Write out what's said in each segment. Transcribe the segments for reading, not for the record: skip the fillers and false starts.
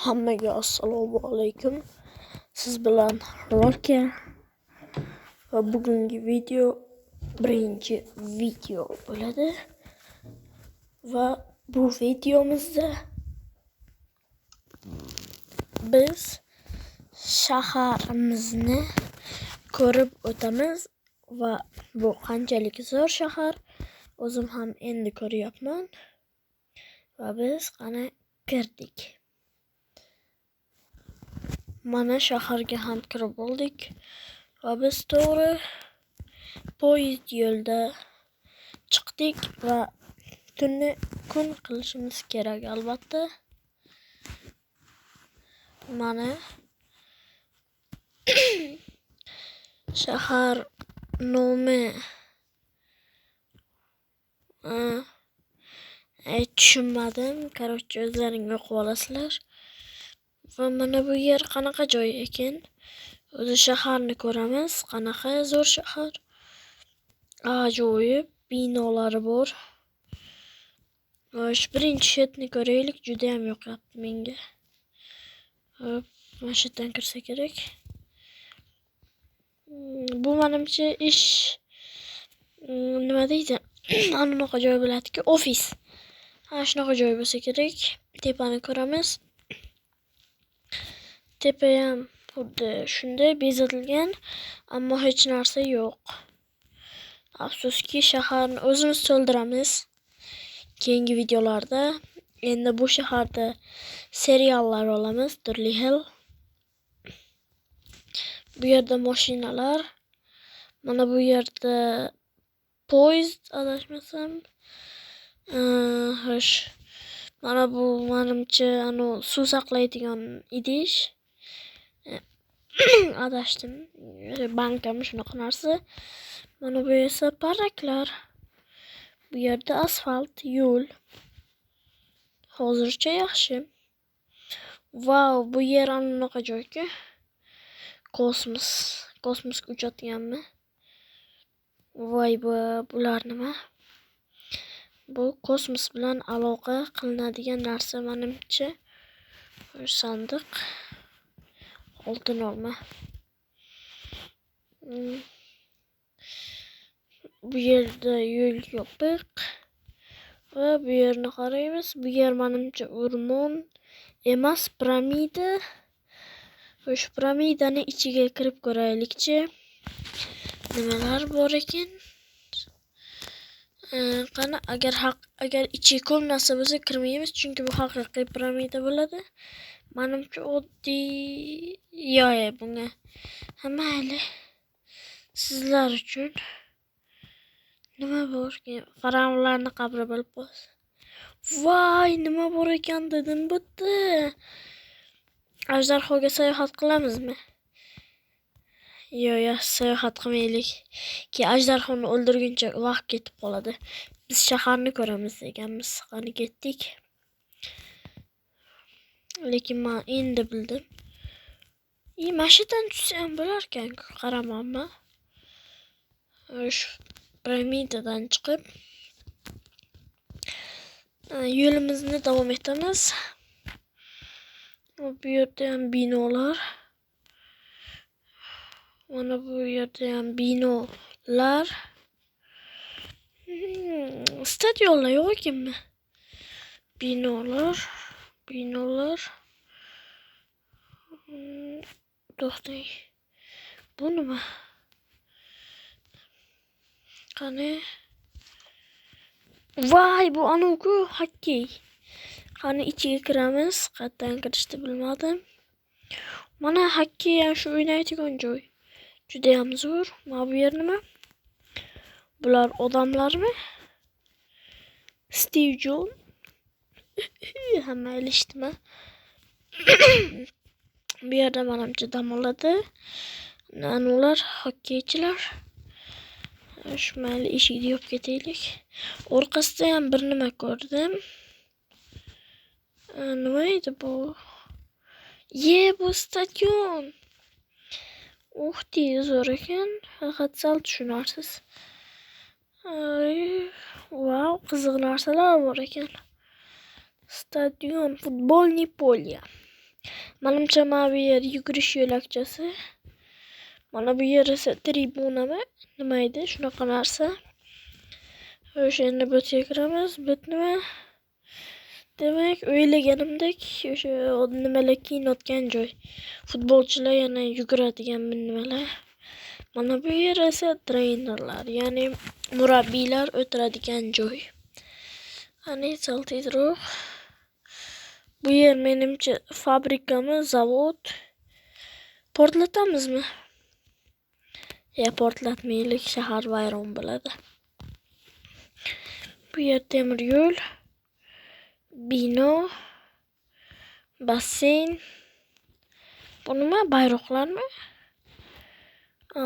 Hammaga assalomu alaykum. Siz bilan Roka va bugungi video birinchi video bo'ladi. Va bu videomizda biz shaharimizni ko'rib o'tamiz va bu qanchalik zo'r shahar o'zim ham endi ko'ryapman. Va biz qani kirdik. Mana shaharga ham kirib oldik va biz to'g'ri poyezd yo'lda chiqdik va tunni kun qilishimiz kerak albatta. Mana shahar nomi tushunmadim. Короче, o'zlaring o'qib olasizlar. Va mana bu yer qanaqa joy ekan? O'zi shaharni ko'ramiz. Qanaqa zo'r shahar. Ajoyib binolari bor. Shu birinchi shetni ko'raylik, juda ham yoqyapti menga. Hop, mana shu yerdan kirsa kerak. Bu menimcha ish nima deydi? Anaqa joy bo'ladiki, ofis. Shunaqa joy bo'lsa kerak. Tepani ko'ramiz. Tepa ham xuddi shunday bezatilgan, ammo hech narsa yo'q. Afsuski, shaharni o'zimiz to'ldiramiz keyingi videolarda. Endi bu shaharda seriallar olamiz, turli xil. Bu yerda mashinalar, mana bu yerda poyezd, adashmasam. Xo'sh. Mana bu menimcha suv saqlaydigan idish. Adashdim. Bankami shunaqa narsa. Mana bu esa parraklar. Bu yerda asfalt, yo'l. Hozircha yaxshi. Vau, bu yer anaqa joyki. Kosmosga uchadiganmi? Voy, bular nima? Bu kosmos bilan aloqa qilinadigan narsa menimcha. Sandiq. Oltin olma. Bu yerda yo'l yopiq. Va bu yerni qaraymiz. Bu yer menimcha o'rmon emas, piramida. Shu piramidani ichiga kirib ko'raylikchi. Nimalar bor ekan? Qani agar ichi ko'rinasa bo'lsa kirmaymiz, chunki bu haqiqiy piramida bo'ladi. Menimcha oddiy bunga mayli. Sizlar uchun nima bor? Faravonlarning qabri bo'lib qolsa. Voy, nima bor ekan dedim bitta. Ajdarhoga sayohat qilamizmi? Yo'q, sayohat qilmaylik. Ki ajdarhoni o'ldirguncha vaqt ketib qoladi. Biz shaharni ko'ramiz deganmiz. Qani ketdik. Lekin men endi bildim. Mashindan tushsa ham bo'lar ekan, qaramanmi? Shu piramidadan chiqib yo'limizni davom etamiz. Bu yerda ham binolar. Mana bu yerda ham binolar. Stadionlar yo'q ekanmi? Binolar. To'xtang. Bu nima? Qani? Voy, bu anu-ku hokkey. Qani ichiga kiramiz. Qayerdan kirishni bilmadim. Mana hokkey ham shu o'ynaydigan joy. Juda ham zo'r. Mana bu yer nima? Bular odamlarmi? Steve Jobs. Hamma ilishdimi? Bu yerda menimcha dam oladi. Ular hokkeychilar. Mayli, eshikni yopib ketaylik. Orqasida ham bir nima ko'rdim. Nima edi bu? Bu stadion. Zo'r ekan. Faqat sal tushunarsiz. Wow, qiziq narsalar bor ekan. Stadion futbolniy polya. Manimcha mana bu yer yugurish yo'lakchasi. Mana bu yer esa tribunami? Nima edi? Shunaqa narsa. O'sha endi bu yerga kiramiz. Bu nima? Demak, o'ylaganimdek o'sha nimalar kiyinayotgan joy. Futbolchilar yana yuguradigan nimalar. Mana bu yer esa trenerlar, ya'ni murabbiylar o'tiradigan joy. Qani sal tezroq. Bu yer menimcha fabrikami, zavod. Portlatamizmi? Ya portlatmaylik, shahar vayron bo'ladi. Bu yer temir yo'l, bino, basseyn. Bu nima? Bayroqlarmi?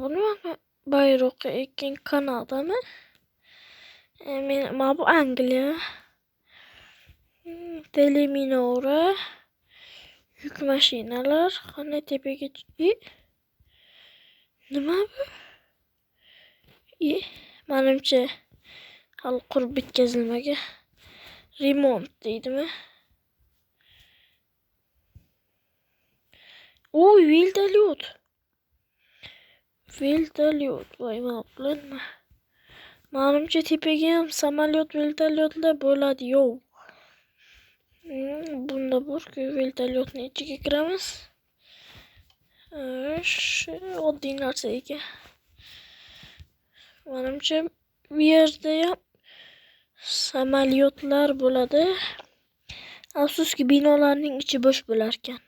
Bu nima? Bayroq ekan, Kanadami? Mana bu Angliya. Teleminora, yuk mashinalar, qani tepaga nima bu? Menimcha hali qurib bitkazilmagan. Remont deydimi? Vertolyot. Vertolyot. Voy, ma'qulmi? Menimcha tepaga ham samolyot, vertolyotlar bo'ladi. Yo'q. Bunda bor-ku, vertolyotning ichiga kiramiz. Oddiy narsa ekan. Menimcha bu yerda ham samolyotlar bo'ladi. Afsuski binolarning ichi bo'sh bo'lar ekan.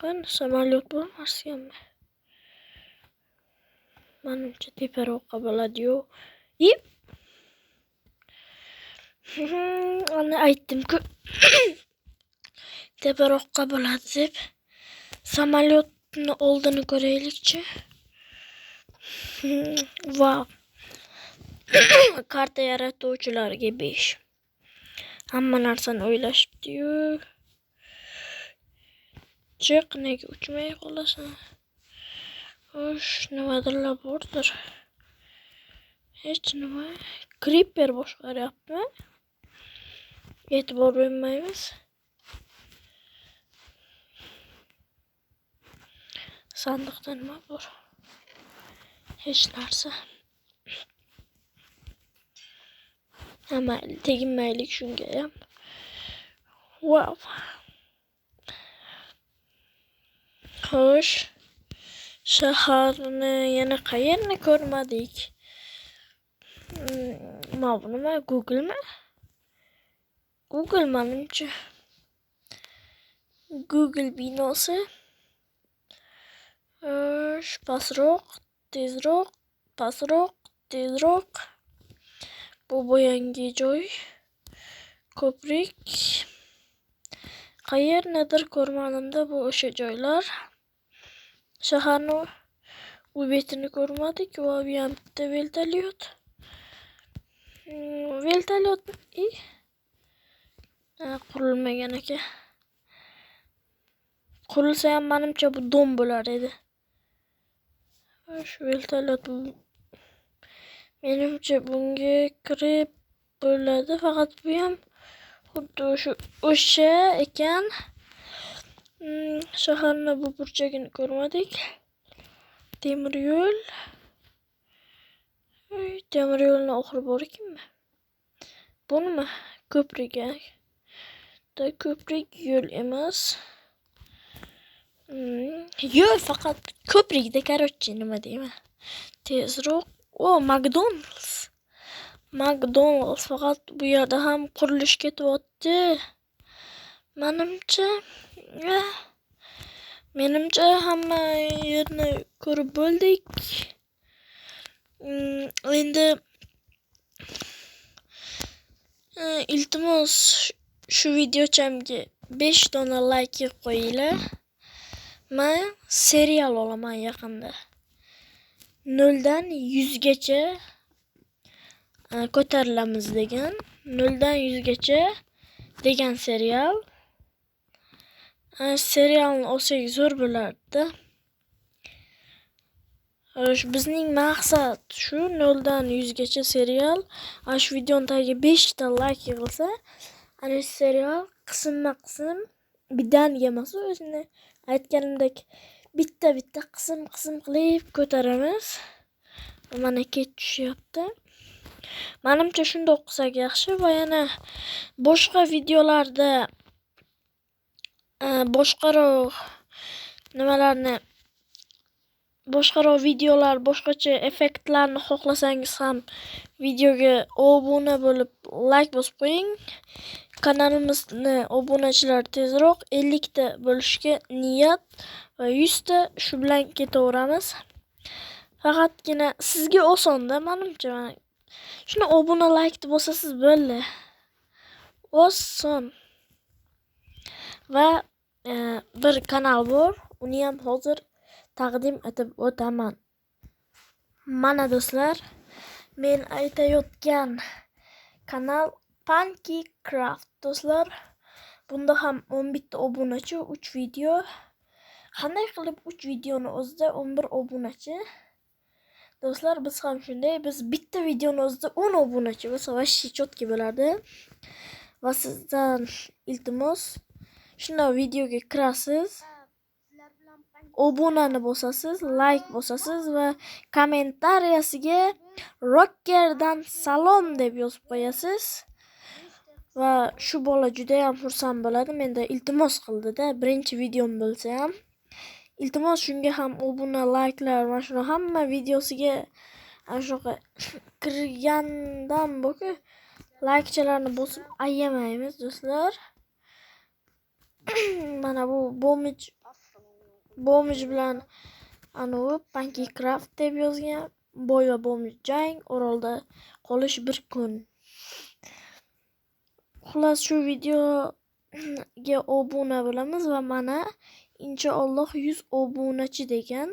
Qani samolyot bo'lmasganmi? Menimcha teparoqqa bo'ladi-yu. Ana aytdim-ku. Teparoqqa bo'ladi deb. Samolyotni oldini ko'raylikchi. Wow. Karta yaratuvchilarga 5. Hamma narsani o'ylashibdi-yu. Chiq, nega uchmay qolasan? Xo'sh, nimadirlar bordir. Hech nima. Creeper boshqaryapti. E'tibor bermaymiz. Sandiqda nima bor? Hech narsa. Mayli, teginmaylik shunga ham. Wow. Xo'sh, shaharni yana qayerni ko'rmadik? Mana nima? Google'mi? Google menimcha. Google binosi. Pastroq, tezroq, pastroq, tezroq. Bu yangi joy. Ko'prik. Qayernidir ko'rmanimda bu o'sha joylar. Shaharni u betini ko'rmadik. Va bu ham bitta vertolyot. Vertolyot qurilmagan ekan. Qurilsa ham menimcha bu dom bo'lar edi. Shu vertolyot menimcha bunga kirib bo'ladi, faqat bu ham xuddi o'sha ekan. Shaharni bu burchagini ko'rmadik. Temir yo'l. Temir yo'lni oxiri bor ekanmi? Bu nima? Ko'prik. Ko'prik yo'l emas. Yo'l faqat ko'prikda, короче, nima deyman? Tezroq. McDonald's. McDonald's faqat bu yerda ham qurilish ketyapti. Menimcha hamma yerni ko'rib bo'ldik. Endi iltimos shu videochamga 5 dona like qo'yinglar. Men serial olaman yaqinda. 0 dan 100 gacha ko'tarilamiz degan. 0 dan 100 gacha degan serial. Serialni olsak zo'r bo'lardi. Bizning maqsad shu 0 dan 100 gacha serial. Shu videoning tagiga 5 ta like yig'ilsa, Ana shu serial qisma-qism birdaniga emas, o'zini aytganimdek bitta qism qilib ko'taramiz. Mana kech tushyapti. Menimcha shunday o'qisak yaxshi va yana boshqa videolarda boshqaroq nimalarni boshqaroq videolar, boshqacha effektlarni xohlasangiz ham videoga obuna bo'lib, like bosib qo'ying. Kanalimizni obunachilari tezroq 50 ta bo'lishga niyat va 100 ta shu bilan ketaveramiz. Faqatgina sizga osonda, menimcha. Shuni obuna, like deb bosasiz bo'ldi. Oson. Va bir kanal bor, uni ham hozir taqdim etib o'taman. Mana do'stlar, men aytayotgan kanal PankyCraft do'stlar. Bunda ham 11 ta obunachi, 3 video. Qanday qilib 3 videoni o'zida 11 obunachi? Do'stlar, biz ham shunday. Biz bitta videoni o'zida 10 obunachi bo'lsa, vashshi chotki bo'ladi. Va sizdan iltimos, shunday videoga kirasiz. Obunani bosasiz, like bosasiz va kommentariyasiga Rockerdan salom deb yozib qo'yasiz. Va shu bola juda ham xursand bo'ladi. Menda iltimos qildi-da, birinchi videom bo'lsa ham. Iltimos shunga ham obuna, likelar va shuni hamma videosiga shunaqa kirgandan boki likechalarni bosib ayamaymiz do'stlar. Mana bu Bomij bilan anavi PankyCraft deb yozgan. Boy va Bomij jang, Orolda qolish bir kun. Xullas shu videoga obuna bo'lamiz va mana inshaalloh 100 obunachi degan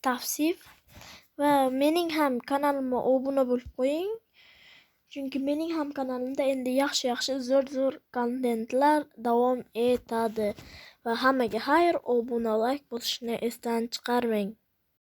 tavsif. Va mening ham kanalimga obuna bo'lib qo'ying. Chunki mening ham kanalimda endi yaxshi zo'r kontentlar davom etadi. Va hammaga xayr, obuna, like bosishni esdan chiqarmang.